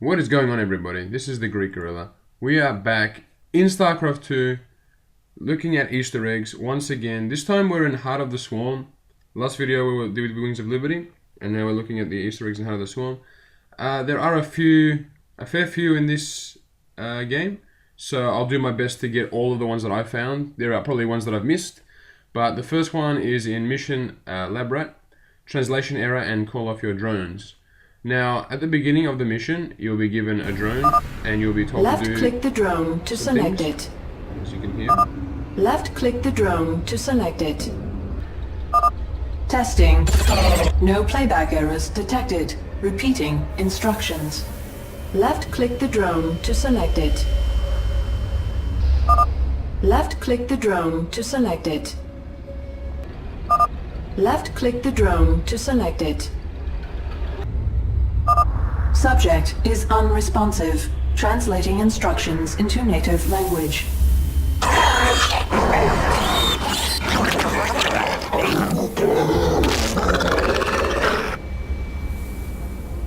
What is going on, everybody? This is the Greek Gorilla. We are back in StarCraft II, looking at Easter eggs once again. This time we're in Heart of the Swarm. Last video we did with Wings of Liberty, and now we're looking at the Easter eggs in Heart of the Swarm. There are a fair few in this game, so I'll do my best to get all of the ones that I found. There are probably ones that I've missed, but the first one is in Mission Labrat, Translation Error and Call Off Your Drones. Now, at the beginning of the mission, you'll be given a drone, and you'll be told to do... Left-click the drone to select it. As you can hear. Left-click the drone to select it. Testing. No playback errors detected. Repeating instructions. Left-click the drone to select it. Left-click the drone to select it. Left-click the drone to select it. Subject is unresponsive. Translating instructions into native language.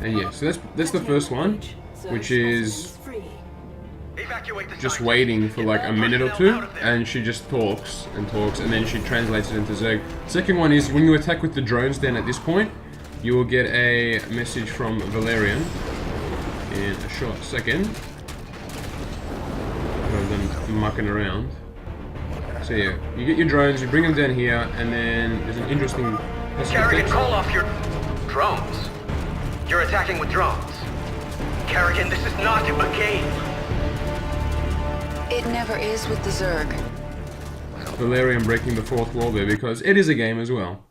And yeah, so that's the first one, which is just waiting for like a minute or two, and she just talks and talks, and then she translates it into Zerg. Second one is when you attack with the drones, then at this point, you will get a message from Valerian in a short second. Rather than mucking around. So yeah, you get your drones, you bring them down here, and then there's an interesting... Kerrigan, call off your drones. You're attacking with drones. Kerrigan, this is not a game. It never is with the Zerg. Valerian breaking the fourth wall there because it is a game as well.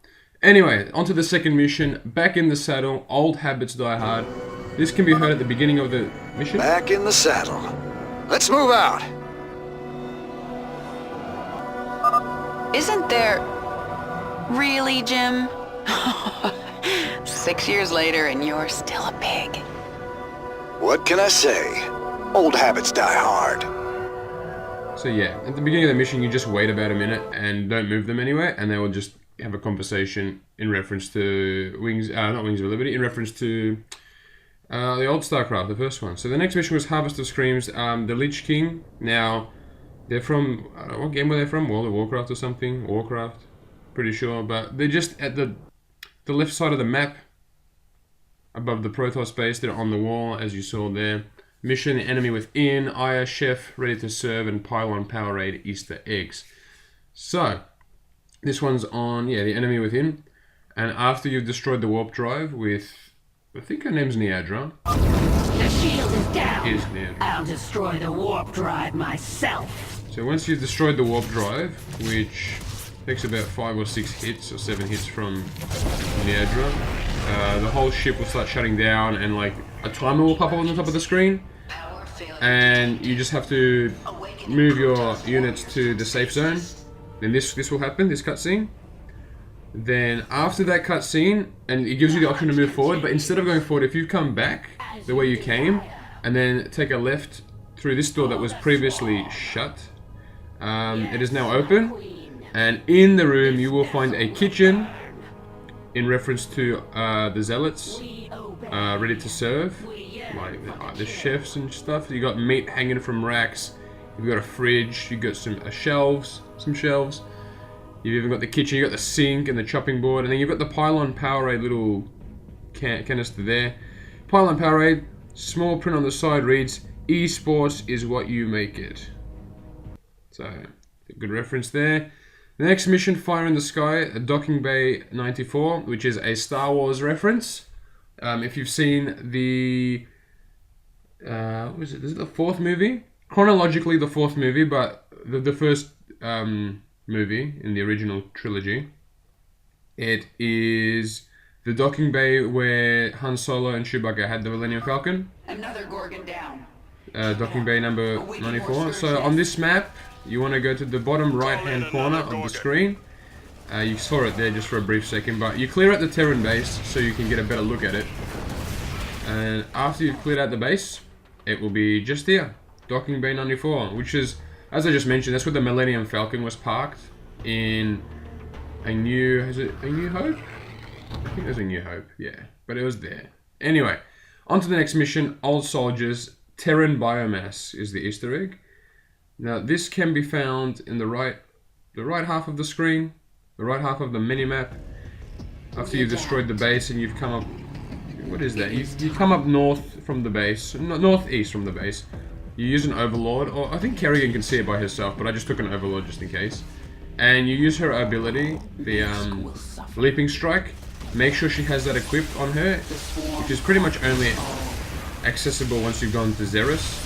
Anyway, onto the second mission. Back in the saddle, old habits die hard. This can be heard at the beginning of the mission. Back in the saddle. Let's move out. Isn't there... Really, Jim? 6 years later and you're still a pig. What can I say? Old habits die hard. So yeah, at the beginning of the mission, you just wait about a minute and don't move them anywhere, and they will just have a conversation in reference to not Wings of Liberty, in reference to the old StarCraft, the first one. So the next mission was Harvest of Screams, the Lich King. Now, they're from, I don't know, what game were they from? World of Warcraft or something? Warcraft? Pretty sure, but they're just at the left side of the map, above the Protoss base. They're on the wall, as you saw there. Mission, Enemy Within, Aya, Chef, Ready to Serve, and Pylon Powerade Easter Eggs. So, this one's on, yeah, the Enemy Within. And after you've destroyed the warp drive with, I think her name's Neadra. The shield is down. Is Neadra. I'll destroy the warp drive myself. So once you've destroyed the warp drive, which takes about 5 or 6 hits, or 7 hits from Neadra, the whole ship will start shutting down, and like a timer will pop up on the top of the screen. And you just have to move your units to the safe zone. Then this will happen, this cutscene. Then after that cutscene, and it gives you the option to move forward, but instead of going forward, if you come back the way you came, and then take a left through this door that was previously shut, it is now open, and in the room you will find a kitchen in reference to the zealots ready to serve, like the chefs and stuff. You got meat hanging from racks. You've got a fridge. You got some shelves. You've even got the kitchen. You got the sink and the chopping board, and then you've got the Pylon Powerade little canister there. Pylon Powerade, small print on the side reads, "Esports is what you make it." So, a good reference there. The next mission, Fire in the Sky, Docking Bay 94, which is a Star Wars reference. If you've seen the... what is it? Is it the fourth movie? Chronologically, the fourth movie, but the first movie in the original trilogy. It is the docking bay where Han Solo and Chewbacca had the Millennium Falcon. Another Gorgon down. Docking bay number 94. So on this map, you want to go to the bottom right-hand corner of the screen. You saw it there just for a brief second, but you clear out the Terran base so you can get a better look at it. And after you've cleared out the base, it will be just here, Docking Bay 94, which is, as I just mentioned, that's where the Millennium Falcon was parked in A New Hope? I think it was A New Hope, yeah, but it was there. Anyway, On to the next mission, Old Soldiers. Terran biomass is the Easter egg. Now this can be found in the right half of the screen, the right half of the mini-map. After you've destroyed the base and you've come up... What is that? You come up north from the base, northeast from the base. You use an Overlord, or I think Kerrigan can see it by herself, but I just took an Overlord just in case. And you use her ability, the Leaping Strike. Make sure she has that equipped on her, which is pretty much only accessible once you've gone to Xeris.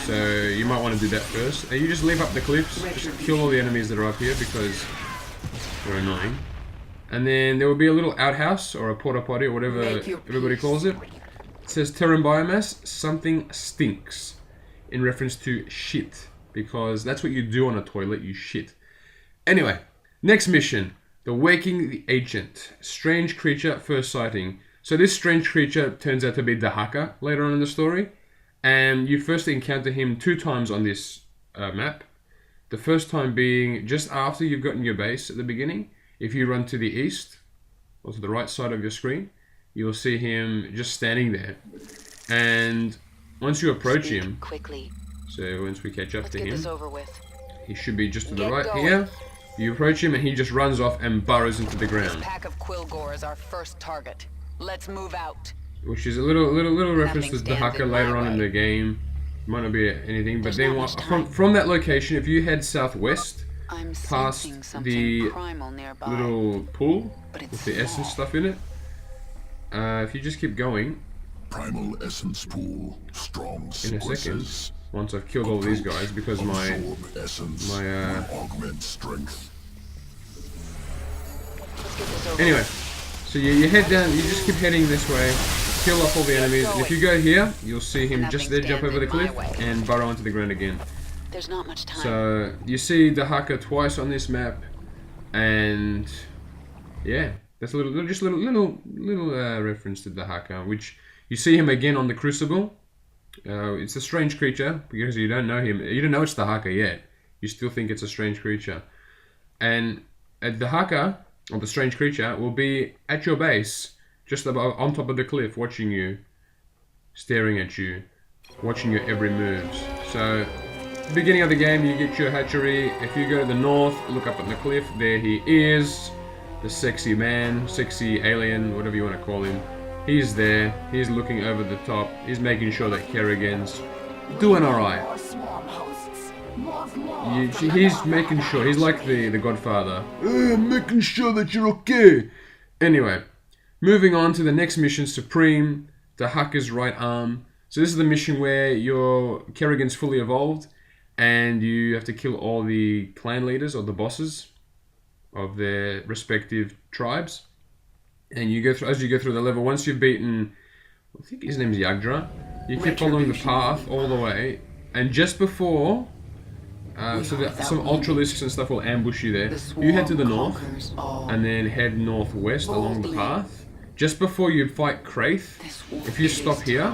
So you might want to do that first. And you just leap up the cliffs, just kill all the enemies that are up here because they're annoying. And then there will be a little outhouse or a porta potty or whatever everybody calls it. It says Terran biomass, something stinks, in reference to shit, because that's what you do on a toilet, you shit. Anyway, next mission, the Waking the Ancient, strange creature first sighting. So this strange creature turns out to be Dahaka later on in the story, and you first encounter him 2 times on this map. The first time being just after you've gotten your base at the beginning. If you run to the east, or to the right side of your screen, you'll see him just standing there. And once you approach him, quickly. So once we catch up to him, he should be just to the right here. You approach him and he just runs off and burrows into the ground. This pack of Quilgore is our first target. Let's move out. Which is a little reference to Dahaka later on in the game. Might not be anything, but then from that location, if you head southwest, past the little pool with the essence stuff in it, if you just keep going, Primal essence pool, strong in a second, once I've killed all these guys, because my augment strength. Anyway, so you head down, you just keep heading this way, kill off all the enemies, and if you go here, you'll see him just there jump over the cliff and burrow onto the ground again. There's not much time. So you see Dahaka twice on this map, and yeah, that's a little reference to Dahaka, which you see him again on the Crucible. It's a strange creature because you don't know him. You don't know it's Dahaka yet. You still think it's a strange creature, and Dahaka, or the strange creature, will be at your base, just above, on top of the cliff, watching you, staring at you, watching your every moves. So. Beginning of the game, you get your hatchery. If you go to the north, look up at the cliff, there he is. The sexy man, sexy alien, whatever you want to call him. He's there, he's looking over the top, he's making sure that Kerrigan's doing alright. He's making sure, he's like the Godfather. I'm making sure that you're okay. Anyway, moving on to the next mission, Supreme, Dahaka's right arm. So this is the mission where your Kerrigan's fully evolved, and you have to kill all the clan leaders or the bosses of their respective tribes. And you go through, as you go through the level, once you've beaten, I think his name's Yagdra, you keep following the path all the way, and just before, so that some Ultralisks and stuff will ambush you there. You head to the north, and then head northwest along the path. Just before you fight Kraith, if you stop here,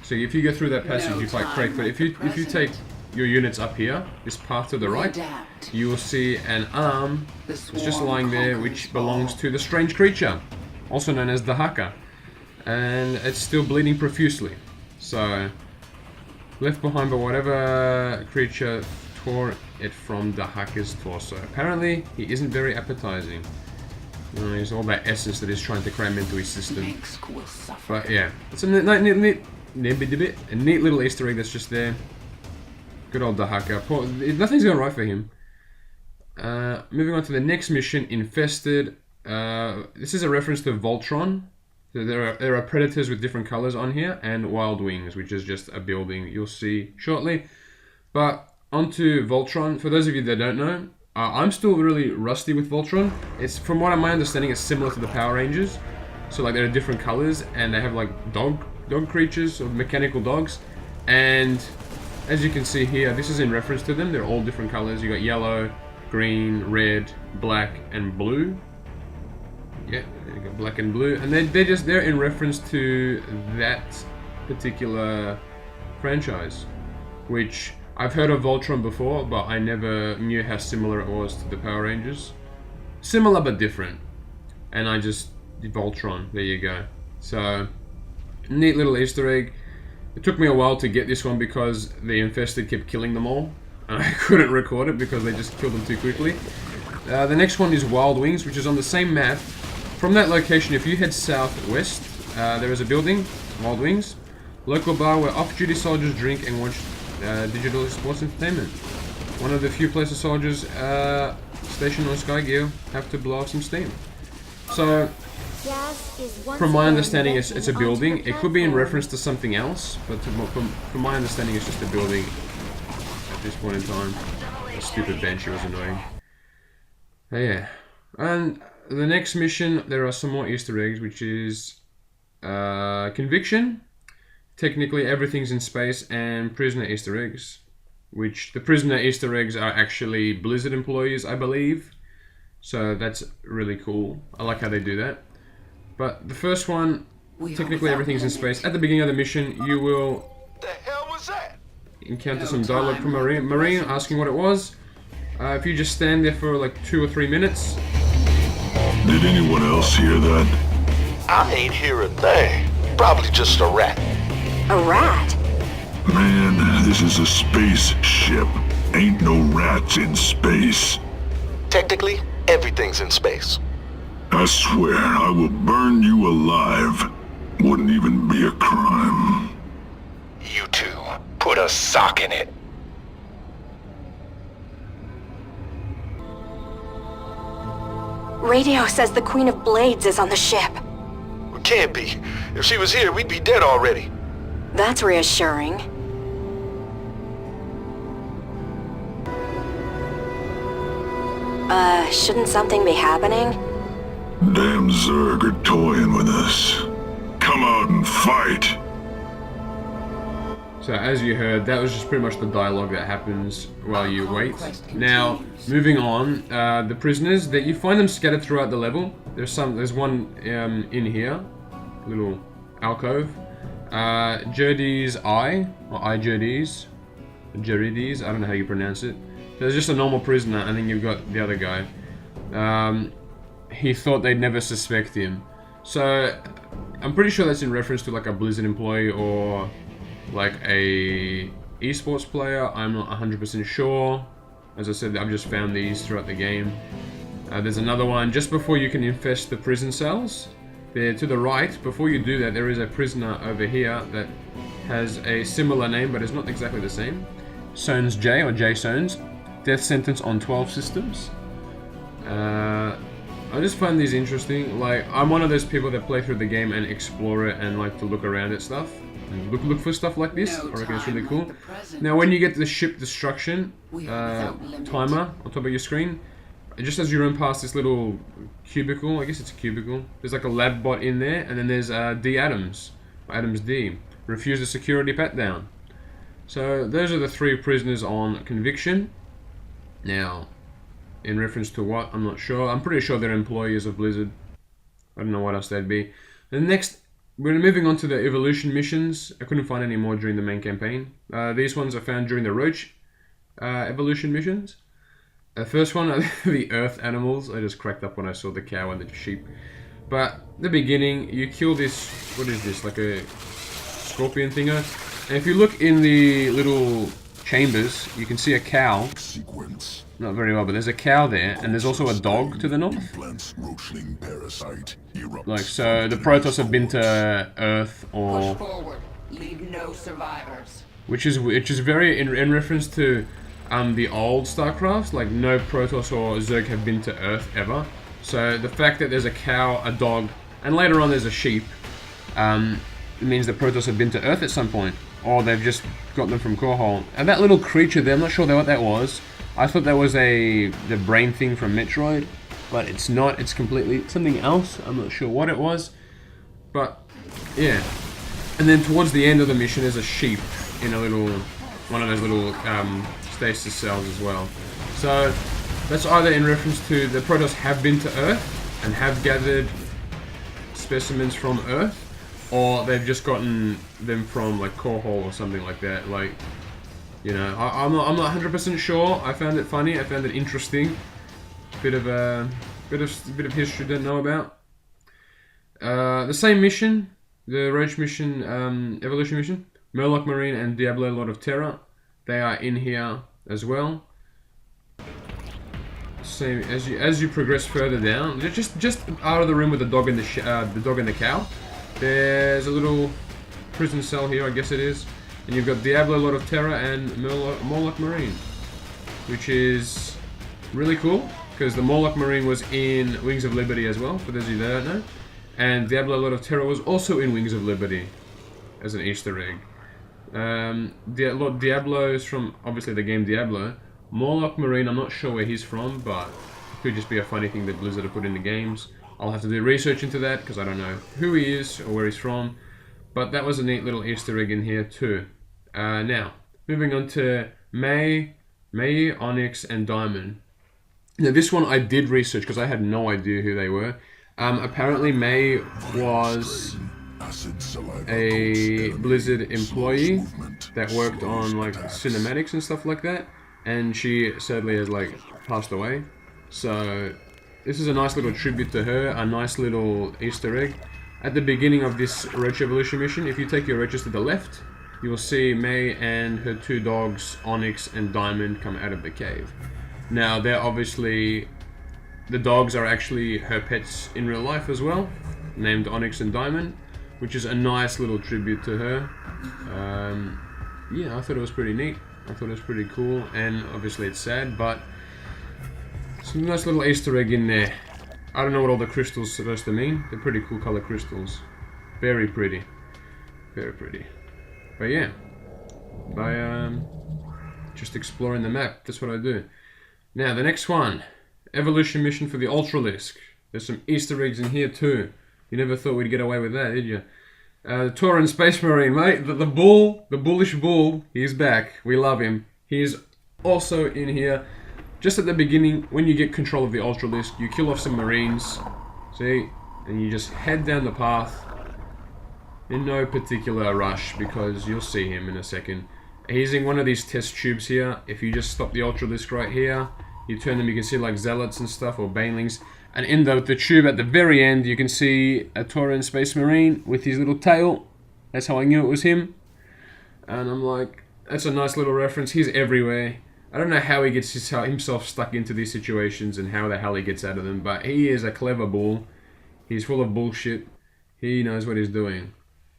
so if you go through that passage, you fight Kraith, but if you take your units up here, this path to the right, you will see an arm that's just lying there, which belongs to the strange creature, also known as Dahaka, and it's still bleeding profusely. So, left behind by whatever creature tore it from Dahaka's torso. Apparently, he isn't very appetizing. He's all that essence that he's trying to cram into his system. But yeah, it's a neat little Easter egg that's just there. Good old Dahaka. Nothing's going right for him. Moving on to the next mission, Infested. This is a reference to Voltron. So there are predators with different colors on here, and Wild Wings, which is just a building you'll see shortly. But onto Voltron. For those of you that don't know, I'm still really rusty with Voltron. It's, from what my understanding, it's similar to the Power Rangers. So like there are different colors, and they have like dog creatures or mechanical dogs, and as you can see here, this is in reference to them. They're all different colors. You got yellow, green, red, black, and blue. Yeah, you got black and blue, and they're in reference to that particular franchise, which I've heard of Voltron before, but I never knew how similar it was to the Power Rangers. Similar but different, and I just did Voltron. There you go. So Neat little Easter egg. It took me a while to get this one because the Infested kept killing them all. And I couldn't record it because they just killed them too quickly. The next one is Wild Wings, which is on the same map. From that location, if you head southwest, there is a building, Wild Wings. Local bar where off-duty soldiers drink and watch digital sports entertainment. One of the few places soldiers stationed on Sky Gear have to blow off some steam. So, from my understanding, it's a building. It could be in reference to something else, but from my understanding, it's just a building at this point in time. A stupid Banshee was annoying. Yeah. And the next mission, there are some more Easter eggs, which is Conviction. Technically, everything's in space, and Prisoner Easter eggs. Which, the Prisoner Easter eggs are actually Blizzard employees, I believe. So that's really cool. I like how they do that. But the first one, technically everything's in space. At the beginning of the mission, you will encounter some dialogue from Marine asking what it was. If you just stand there for like 2 or 3 minutes. Did anyone else hear that? I ain't hear a thing. Probably just a rat. A rat? Man, this is a space ship. Ain't no rats in space. Technically, everything's in space. I swear I will burn you alive. Wouldn't even be a crime. You two, put a sock in it. Radio says the Queen of Blades is on the ship. Can't be. If she was here, we'd be dead already. That's reassuring. Shouldn't something be happening? Damn Zerg are toying with us. Come out and fight. So as you heard, that was just pretty much the dialogue that happens while you wait. Now, moving on, the prisoners, that you find them scattered throughout the level. There's one in here, little alcove. Jurdy's Eye, or Jurdy's, I don't know how you pronounce it. There's just a normal prisoner, and then you've got the other guy. He thought they'd never suspect him. So, I'm pretty sure that's in reference to like a Blizzard employee or like a esports player. I'm not 100% sure. As I said, I've just found these throughout the game. There's another one just before you can infest the prison cells. There to the right, before you do that, there is a prisoner over here that has a similar name, but it's not exactly the same. Sones J, or J Sones. Death sentence on 12 systems. I just find these interesting. Like, I'm one of those people that play through the game and explore it and like to look around at stuff. And look for stuff like this. I reckon it's really cool. Now, when you get to the ship destruction timer on top of your screen, just as you run past this little cubicle, I guess it's a cubicle, there's like a lab bot in there, and then there's D. Adams, Adams D. Refuse the security pat down. So those are the 3 prisoners on Conviction. Now, in reference to what, I'm not sure. I'm pretty sure they're employees of Blizzard. I don't know what else they'd be. The next, we're moving on to the evolution missions. I couldn't find any more during the main campaign. These ones are found during the Roach evolution missions. The first one are the Earth animals. I just cracked up when I saw the cow and the sheep. But the beginning, you kill this, what is this, like a scorpion thinger? And if you look in the little chambers, you can see a cow. Sequence. Not very well, but there's a cow there, and there's also a dog to the north. Like, so the Protoss have been to Earth, or... Push forward. Leave no survivors. Which is very in reference to the old StarCrafts. Like, no Protoss or Zerg have been to Earth ever. So the fact that there's a cow, a dog, and later on there's a sheep, it means that Protoss have been to Earth at some point, or they've just got them from Core Hole. And that little creature there, I'm not sure what that was. I thought that was the brain thing from Metroid, but it's not. It's completely something else. I'm not sure what it was, but yeah. And then towards the end of the mission, there's a sheep in a little, one of those little stasis cells as well. So that's either in reference to the Protoss have been to Earth and have gathered specimens from Earth, or they've just gotten them from like Core Hole or something like that. Like, you know, I'm not 100% sure. I found it funny. I found it interesting. Bit of history didn't know about. The same mission. the Roach mission, Evolution mission, Murloc Marine and Diablo Lord of Terror, they are in here as well. Same as you progress further down, just out of the room with the dog and the cow. There's a little prison cell here, I guess it is, and you've got Diablo Lord of Terror and Murloc Marine, which is really cool because the Murloc Marine was in Wings of Liberty as well, for those of you that don't know, and Diablo Lord of Terror was also in Wings of Liberty as an Easter egg. Lord Diablo is from obviously the game Diablo. Murloc Marine, I'm not sure where he's from, but it could just be a funny thing that Blizzard have put in the games. I'll have to do research into that because I don't know who he is or where he's from. But that was a neat little Easter egg in here too. Now, moving on to May Onyx and Diamond. Now this one I did research because I had no idea who they were. Apparently May was a Blizzard employee that worked on like cinematics and stuff like that. And she sadly has like passed away. So this is a nice little tribute to her, a nice little Easter egg. At the beginning of this Roach Evolution mission, if you take your roaches to the left, you will see May and her two dogs, Onyx and Diamond, come out of the cave. Now they're obviously, the dogs are actually her pets in real life as well, named Onyx and Diamond, which is a nice little tribute to her. Yeah, I thought it was pretty neat. I thought it was pretty cool, and obviously it's sad, but some nice little Easter egg in there. I don't know what all the crystals are supposed to mean. They're pretty cool color crystals. Very pretty. Very pretty. But yeah, by just exploring the map, that's what I do. Now the next one, Evolution mission for the Ultralisk. There's some Easter eggs in here too. You never thought we'd get away with that, did you? The Turin Space Marine, mate. The bull, the bullish bull, he's back. We love him. He's also in here. Just at the beginning, when you get control of the Ultralisk, you kill off some Marines. See? And you just head down the path in no particular rush, because you'll see him in a second. He's in one of these test tubes here. If you just stop the Ultralisk right here, you turn them, you can see like Zealots and stuff, or Banelings. And in the tube at the very end, you can see a Turin Space Marine with his little tail. That's how I knew it was him. And I'm like, that's a nice little reference. He's everywhere. I don't know how he gets himself stuck into these situations and how the hell he gets out of them, but he is a clever bull. He's full of bullshit. He knows what he's doing.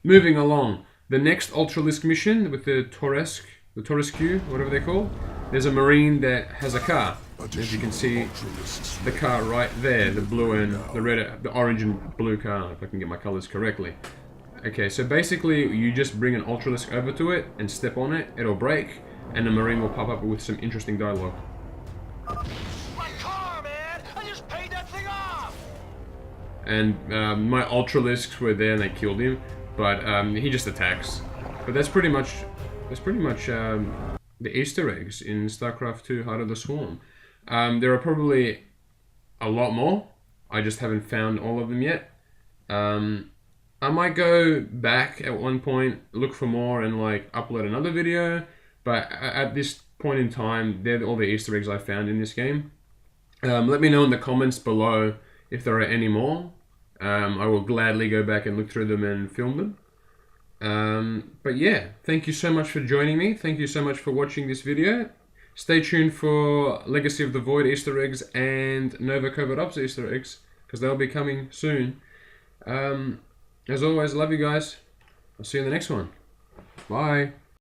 Moving along, the next Ultralisk mission with the Taurescu, whatever they're called. There's a Marine that has a car. As you can see, the car right there, the blue and the red, the orange and blue car, if I can get my colors correctly. Okay, so basically you just bring an Ultralisk over to it and step on it, it'll break, and the Marine will pop up with some interesting dialogue. My car, man! I just paid that thing off! And my Ultralisks were there and they killed him, but he just attacks. But that's pretty much the Easter eggs in StarCraft II: Heart of the Swarm. There are probably a lot more. I just haven't found all of them yet. I might go back at one point, look for more, and like upload another video. But at this point in time, they're all the Easter eggs I found in this game. Let me know in the comments below if there are any more. I will gladly go back and look through them and film them. But yeah, thank you so much for joining me. Thank you so much for watching this video. Stay tuned for Legacy of the Void Easter eggs and Nova Covert Ops Easter eggs, because they'll be coming soon. As always, love you guys. I'll see you in the next one. Bye.